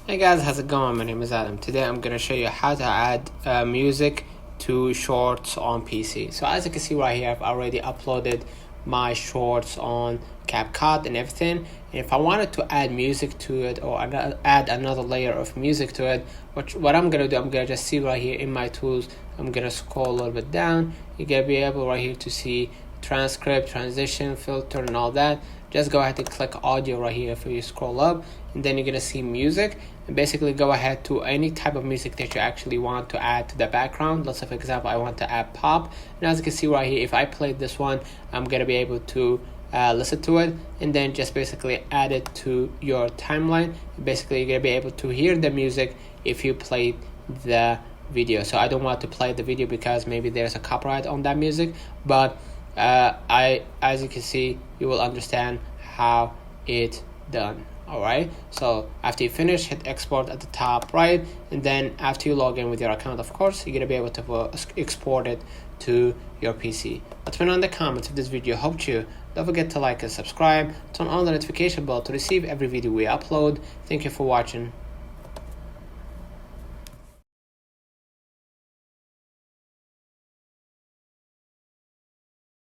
Hey guys, how's it going? My name is Adam. Today I'm gonna show you how to add music to shorts on PC. So as you can see right here, I've already uploaded my shorts on CapCut and everything. And if I wanted to add music to it or add another layer of music to it, what I'm gonna do, I'm gonna just see right here in my tools. I'm gonna scroll a little bit down. You're gonna be able right here to see transcript, transition, filter, and all that. Just go ahead and click audio right here if you scroll up, and then you're gonna see music, and basically go ahead to any type of music that you actually want to add to the background. Let's say for example I want to add pop, and as you can see right here, if I played this one, I'm gonna be able to listen to it and then just basically add it to your timeline. Basically you're gonna be able to hear the music if you played the video. So I don't want to play the video because maybe there's a copyright on that music, but as you can see, you will understand how it done. Alright, so after you finish, hit export at the top right, and then after you log in with your account, of course, you're gonna be able to export it to your PC. Let me know in the comments if this video helped you. Don't forget to like and subscribe, turn on the notification bell to receive every video we upload. Thank you for watching.